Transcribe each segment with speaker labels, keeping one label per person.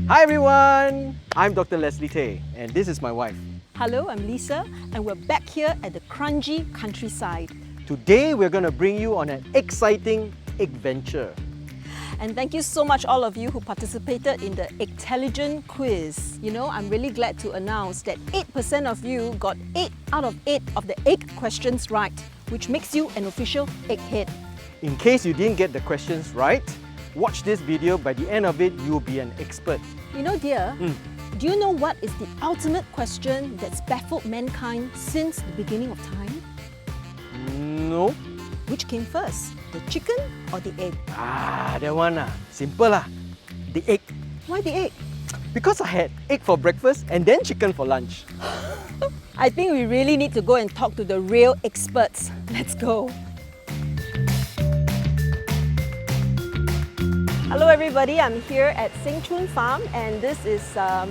Speaker 1: Hi everyone! I'm Dr. Leslie Tay and this is my wife.
Speaker 2: Hello, I'm Lisa and we're back here at the crunchy countryside.
Speaker 1: Today we're going to bring you on an exciting egg venture.
Speaker 2: And thank you so much all of you who participated in the Egg-telligent quiz. You know, I'm really glad to announce that 8% of you got 8 out of 8 of the egg questions right, which makes you an official egghead.
Speaker 1: In case you didn't get the questions right, watch this video. By the end of it, you'll be an expert.
Speaker 2: You know, dear, do you know what is the ultimate question that's baffled mankind since the beginning of time?
Speaker 1: No.
Speaker 2: Which came first, the chicken or the egg?
Speaker 1: That one simple the egg.
Speaker 2: Why the egg?
Speaker 1: Because I had egg for breakfast and then chicken for lunch.
Speaker 2: I think we really need to go and talk to the real experts. Let's go. Hello everybody, I'm here at Seng Choon Farm and this is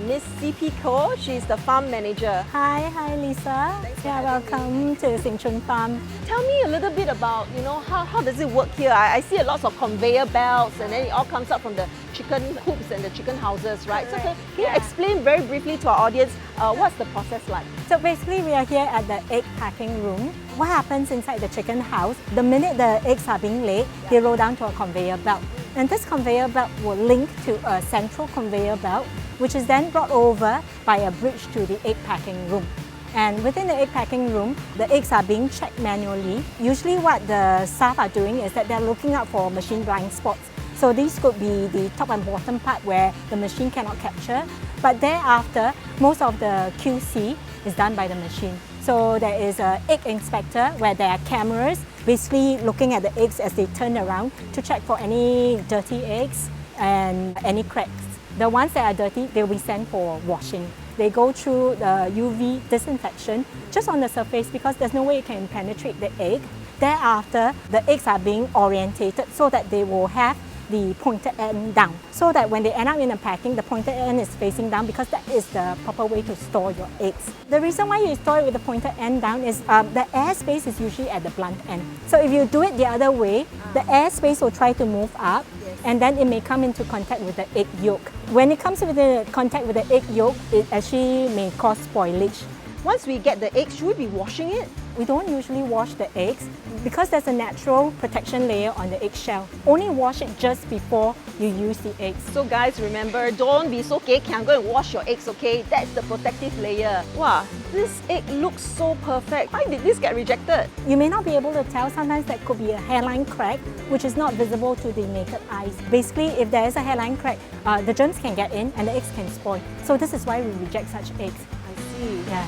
Speaker 2: Miss CP Ko. She's the farm manager.
Speaker 3: Hi Lisa. Welcome to Seng Choon Farm.
Speaker 2: Tell me a little bit about, how does it work here? I see a lot of conveyor belts and then it all comes up from the chicken coops and the chicken houses, right? So can you explain very briefly to our audience what's the process like?
Speaker 3: So basically we are here at the egg packing room. What happens inside the chicken house, the minute the eggs are being laid, they roll down to a conveyor belt. And this conveyor belt will link to a central conveyor belt, which is then brought over by a bridge to the egg packing room. And within the egg packing room, the eggs are being checked manually. Usually what the staff are doing is that they're looking out for machine blind spots. So these could be the top and bottom part where the machine cannot capture. But thereafter, most of the QC is done by the machine. So there is an egg inspector where there are cameras basically looking at the eggs as they turn around to check for any dirty eggs and any cracks. The ones that are dirty, they'll be sent for washing. They go through the UV disinfection just on the surface because there's no way it can penetrate the egg. Thereafter, the eggs are being orientated so that they will have the pointed end down, so that when they end up in a packing, the pointed end is facing down because that is the proper way to store your eggs. The reason why you store it with the pointed end down is the air space is usually at the blunt end. So if you do it the other way, the air space will try to move up and then it may come into contact with the egg yolk. When it comes into contact with the egg yolk, it actually may cause spoilage.
Speaker 2: Once we get the eggs, should we be washing it?
Speaker 3: We don't usually wash the eggs because there's a natural protection layer on the eggshell. Only wash it just before you use the eggs.
Speaker 2: So guys, remember, don't be so kekang, go and wash your eggs, okay? That's the protective layer. Wow, this egg looks so perfect. Why did this get rejected?
Speaker 3: You may not be able to tell. Sometimes that could be a hairline crack, which is not visible to the naked eyes. Basically, if there is a hairline crack, the germs can get in and the eggs can spoil. So this is why we reject such eggs.
Speaker 2: I see.
Speaker 3: Yeah.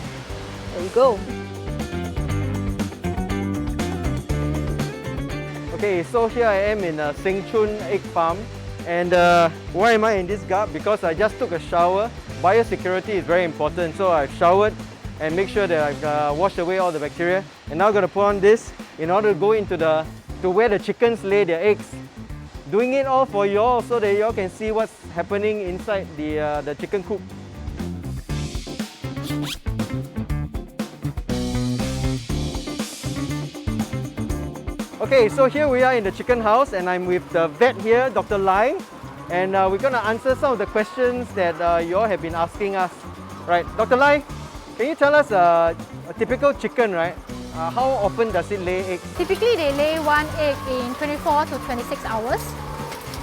Speaker 2: There you go.
Speaker 1: Okay, so here I am in Seng Choon Egg Farm. And why am I in this garb? Because I just took a shower. Biosecurity is very important, so I've showered and make sure that I've washed away all the bacteria. And now I'm going to put on this in order to go into to where the chickens lay their eggs. Doing it all for y'all so that y'all can see what's happening inside the chicken coop. Okay, so here we are in the chicken house and I'm with the vet here, Dr. Lai, and we're going to answer some of the questions that you all have been asking us. Right, Dr. Lai, can you tell us a typical chicken, right? How often does it lay eggs?
Speaker 4: Typically, they lay one egg in 24 to 26 hours.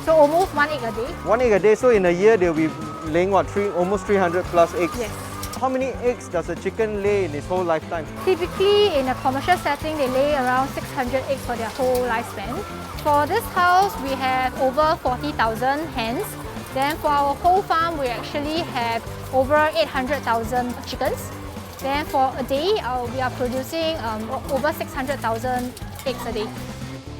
Speaker 4: So almost one egg a day.
Speaker 1: One egg a day, so in a year they'll be laying what, almost 300 plus eggs?
Speaker 4: Yes.
Speaker 1: How many eggs does a chicken lay in its whole lifetime?
Speaker 4: Typically, in a commercial setting, they lay around 600 eggs for their whole lifespan. For this house, we have over 40,000 hens. Then for our whole farm, we actually have over 800,000 chickens. Then for a day, we are producing over 600,000 eggs a day.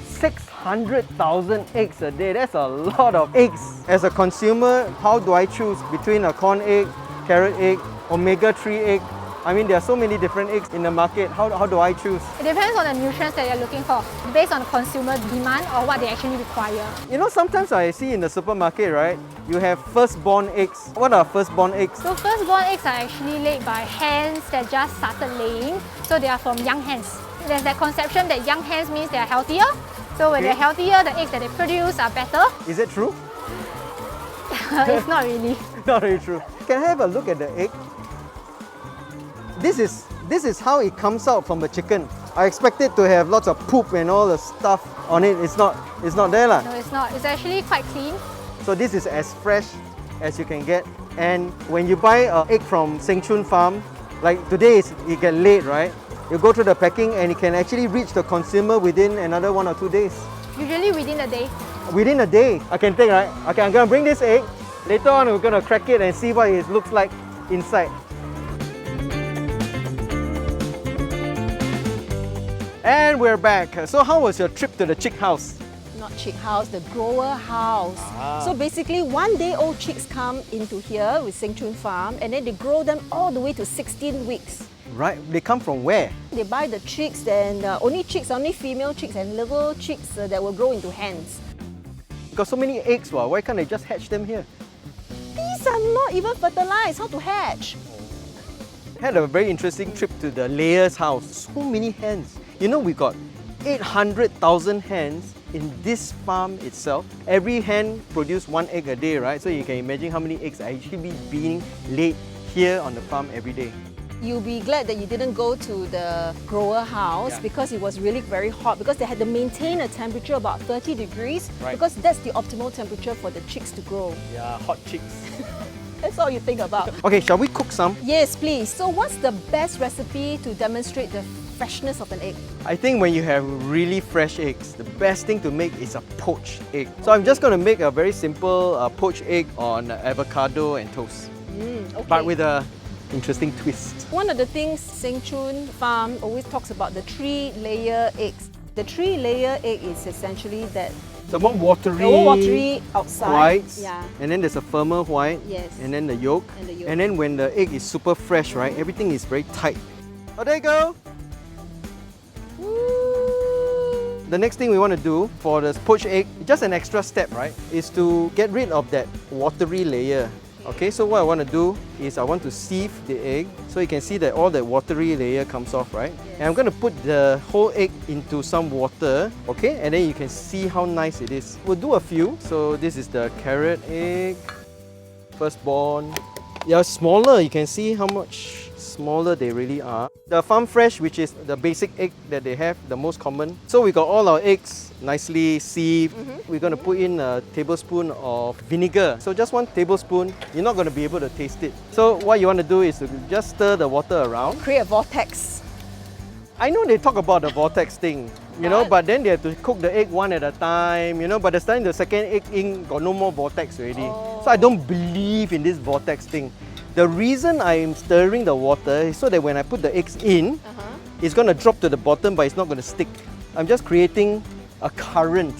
Speaker 1: 600,000 eggs a day, that's a lot of eggs. As a consumer, how do I choose between a corn egg, carrot egg, omega-3 egg? I mean, there are so many different eggs in the market. How do I choose?
Speaker 4: It depends on the nutrients that you're looking for, based on consumer demand or what they actually require.
Speaker 1: You know, sometimes I see in the supermarket, right, you have firstborn eggs. What are firstborn eggs?
Speaker 4: So firstborn eggs are actually laid by hens that just started laying. So they are from young hens. There's that conception that young hens means they are healthier. So when they're healthier, the eggs that they produce are better.
Speaker 1: Is it true?
Speaker 4: It's not really.
Speaker 1: Not really true. Can I have a look at the egg? This is how it comes out from the chicken. I expect it to have lots of poop and all the stuff on it. It's not there lah.
Speaker 4: No, it's not. It's actually quite clean.
Speaker 1: So this is as fresh as you can get. And when you buy an egg from Seng Choon Farm, like today it get late, right? You go through the packing and it can actually reach the consumer within another 1 or 2 days.
Speaker 4: Usually within a day.
Speaker 1: Within a day, I can take, right? Okay, I'm gonna bring this egg. Later on, we're gonna crack it and see what it looks like inside. And we're back. So how was your trip to the chick house?
Speaker 2: Not chick house, the grower house. So basically 1 day old chicks come into here with Seng Choon Farm and then they grow them all the way to 16 weeks.
Speaker 1: Right, they come from where?
Speaker 2: They buy the chicks and only female chicks and little chicks that will grow into hens.
Speaker 1: Got so many eggs, why can't they just hatch them here?
Speaker 2: These are not even fertilized, how to hatch?
Speaker 1: Had a very interesting trip to the layer's house. So many hens. You know, we got 800,000 hens in this farm itself. Every hen produces 1 egg a day, right? So you can imagine how many eggs are actually being laid here on the farm every day.
Speaker 2: You'll be glad that you didn't go to the grower house because it was really very hot because they had to maintain a temperature about 30 degrees because that's the optimal temperature for the chicks to grow.
Speaker 1: Yeah, hot chicks.
Speaker 2: That's all you think about.
Speaker 1: Okay, shall we cook some?
Speaker 2: Yes, please. So what's the best recipe to demonstrate the freshness of an egg?
Speaker 1: I think when you have really fresh eggs, the best thing to make is a poached egg. So I'm just going to make a very simple poached egg on avocado and toast.
Speaker 2: Okay.
Speaker 1: But with a interesting twist.
Speaker 2: One of the things Seng Choon Farm always talks about, the 3-layer eggs. The 3-layer egg is essentially that
Speaker 1: the more
Speaker 2: watery outside.
Speaker 1: Whites,
Speaker 2: Yeah.
Speaker 1: and then there's a firmer white,
Speaker 2: Yes.
Speaker 1: and then the yolk.
Speaker 2: And the yolk.
Speaker 1: And then when the egg is super fresh, right, everything is very tight. Oh, there you go!
Speaker 2: Ooh.
Speaker 1: The next thing we want to do for the poached egg, just an extra step, right, is to get rid of that watery layer. Okay, so what I want to do is I want to sieve the egg so you can see that all the watery layer comes off, right?
Speaker 2: Yes.
Speaker 1: And I'm going to put the whole egg into some water, okay? And then you can see how nice it is. We'll do a few. So this is the carrot egg, firstborn. Yeah, smaller, you can see how much smaller they really are. The farm fresh, which is the basic egg that they have, the most common. So we got all our eggs nicely sieved. We're going to put in a tablespoon of vinegar. So just 1 tablespoon, you're not going to be able to taste it. So what you want to do is to just stir the water around.
Speaker 2: Create a vortex.
Speaker 1: I know they talk about the vortex thing, you know, but then they have to cook the egg 1 at a time, you know, by the time the second egg in, got no more vortex already. So I don't believe in this vortex thing. The reason I'm stirring the water is so that when I put the eggs in, it's going to drop to the bottom, but it's not going to stick. I'm just creating a current.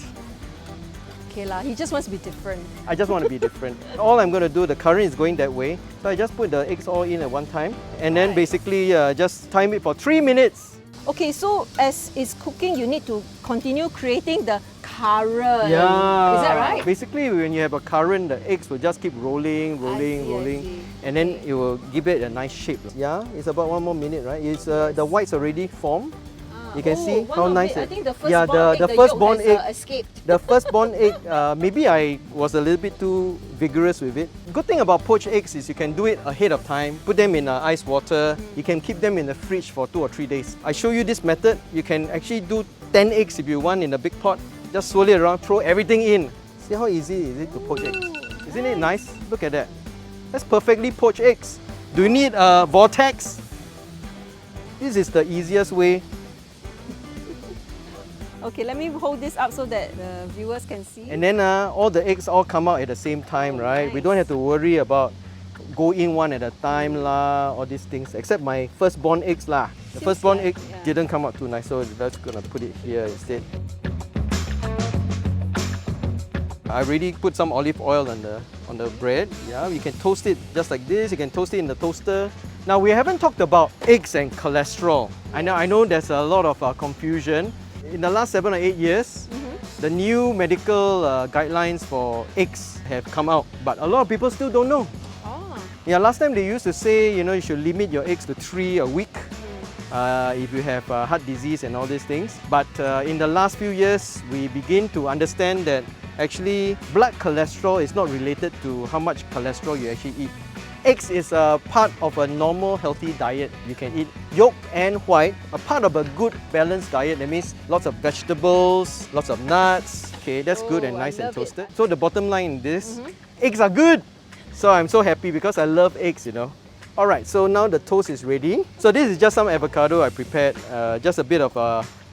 Speaker 2: Okay lah, he just wants to be different.
Speaker 1: I just want to be different. All I'm going to do, the current is going that way. So I just put the eggs all in at one time. And then basically just time it for 3 minutes.
Speaker 2: Okay, so as it's cooking, you need to continue creating the current.
Speaker 1: Yeah.
Speaker 2: Is that right?
Speaker 1: Basically, when you have a current, the eggs will just keep rolling,
Speaker 2: I see.
Speaker 1: and then it will give it a nice shape. Yeah, it's about 1 more minute, right? It's the whites already formed. You can see how nice
Speaker 2: I
Speaker 1: it.
Speaker 2: think the firstborn
Speaker 1: Yeah,
Speaker 2: egg,
Speaker 1: the
Speaker 2: yolk
Speaker 1: firstborn
Speaker 2: has,
Speaker 1: egg.
Speaker 2: escaped.
Speaker 1: The firstborn egg, maybe I was a little bit too vigorous with it. Good thing about poached eggs is you can do it ahead of time. Put them in ice water. You can keep them in the fridge for 2 or 3 days. I show you this method. You can actually do 10 eggs if you want in a big pot. Just swirl it around, throw everything in. See how easy is it to poach eggs? Isn't it nice? Look at that. That's perfectly poached eggs. Do you need a vortex? This is the easiest way.
Speaker 2: Okay, let me hold this up so that the viewers can see.
Speaker 1: And then all the eggs all come out at the same time, right? We don't have to worry about go in 1 at a time lah, all these things, except my firstborn eggs lah. The
Speaker 2: Seems
Speaker 1: firstborn
Speaker 2: like,
Speaker 1: egg didn't come out too nice, so that's gonna put it here instead. I already put some olive oil on the bread. Yeah, you can toast it just like this. You can toast it in the toaster. Now we haven't talked about eggs and cholesterol. I know there's a lot of confusion. In the last 7 or 8 years, the new medical guidelines for eggs have come out, but a lot of people still don't know.
Speaker 2: Oh.
Speaker 1: Yeah, last time they used to say, you know, you should limit your eggs to 3 a week. if you have heart disease and all these things. But in the last few years, we begin to understand that actually blood cholesterol is not related to how much cholesterol you actually eat. Eggs is a part of a normal healthy diet. You can eat yolk and white, a part of a good balanced diet. That means lots of vegetables, lots of nuts. Okay, that's good and
Speaker 2: I
Speaker 1: nice and
Speaker 2: love it.
Speaker 1: toasted. So the bottom line in this, eggs are good. So I'm so happy because I love eggs, you know. Alright, so now the toast is ready. So this is just some avocado I prepared, just a bit of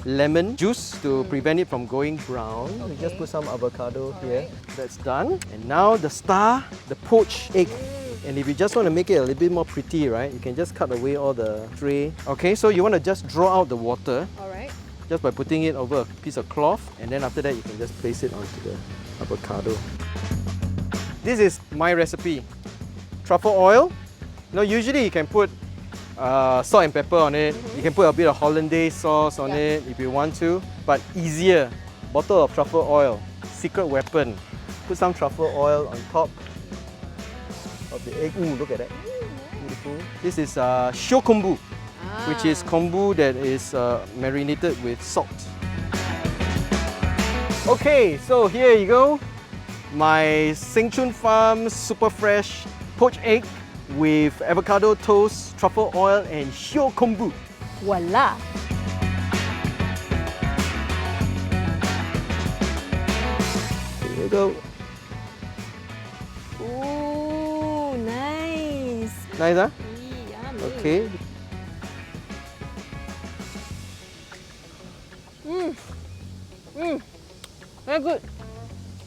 Speaker 1: lemon juice to prevent it from going brown. We just put some avocado here. That's done. And now the star, the poached egg. And if you just want to make it a little bit more pretty, right, you can just cut away all the tray. Okay, so you want to just draw out the water
Speaker 2: Alright.
Speaker 1: just by putting it over a piece of cloth, and then after that you can just place it onto the avocado. This is my recipe. Truffle oil. Now usually you can put salt and pepper on it. You can put a bit of hollandaise sauce on it if you want to, but easier. Bottle of truffle oil, secret weapon. Put some truffle oil on top of the egg. Ooh, look at that. Beautiful. This is shio kombu, which is kombu that is marinated with salt. Okay, so here you go. My Seng Choon Farm super fresh poached egg with avocado toast, truffle oil and shio kombu.
Speaker 2: Voila!
Speaker 1: Here you go.
Speaker 2: Ooh, nice!
Speaker 1: Nice, huh?
Speaker 2: Yummy.
Speaker 1: Okay.
Speaker 2: Very good.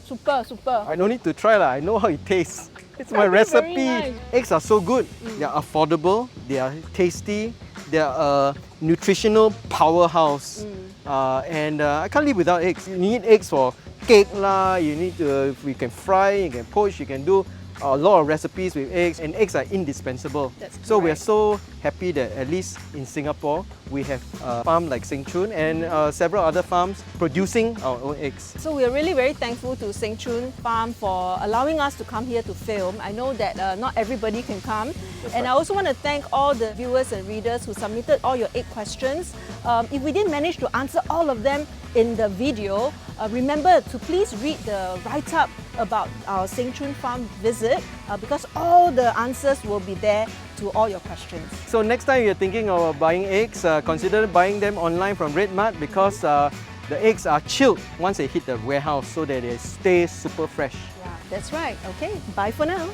Speaker 2: Super, super.
Speaker 1: I don't need to try lah. I know how it tastes. It's my
Speaker 2: Very, very
Speaker 1: recipe.
Speaker 2: nice.
Speaker 1: Eggs are so good. They are affordable. They are tasty. They are a nutritional powerhouse. And I can't live without eggs. You need eggs for cake lah. You need to. We can fry. You can poach. You can do a lot of recipes with eggs, and eggs are indispensable.
Speaker 2: That's
Speaker 1: so we are
Speaker 2: correct.
Speaker 1: so happy that at least in Singapore we have a farm like Seng Choon and several other farms producing our own eggs.
Speaker 2: So we are really very thankful to Seng Choon Farm for allowing us to come here to film. I know that not everybody can come. And I also want to thank all the viewers and readers who submitted all your 8 questions. If we didn't manage to answer all of them in the video, remember to please read the write-up about our Seng Choon Farm visit because all the answers will be there to all your questions.
Speaker 1: So next time you're thinking of buying eggs, consider buying them online from RedMart because the eggs are chilled once they hit the warehouse so that they stay super fresh.
Speaker 2: Yeah, that's right. Okay, bye for now.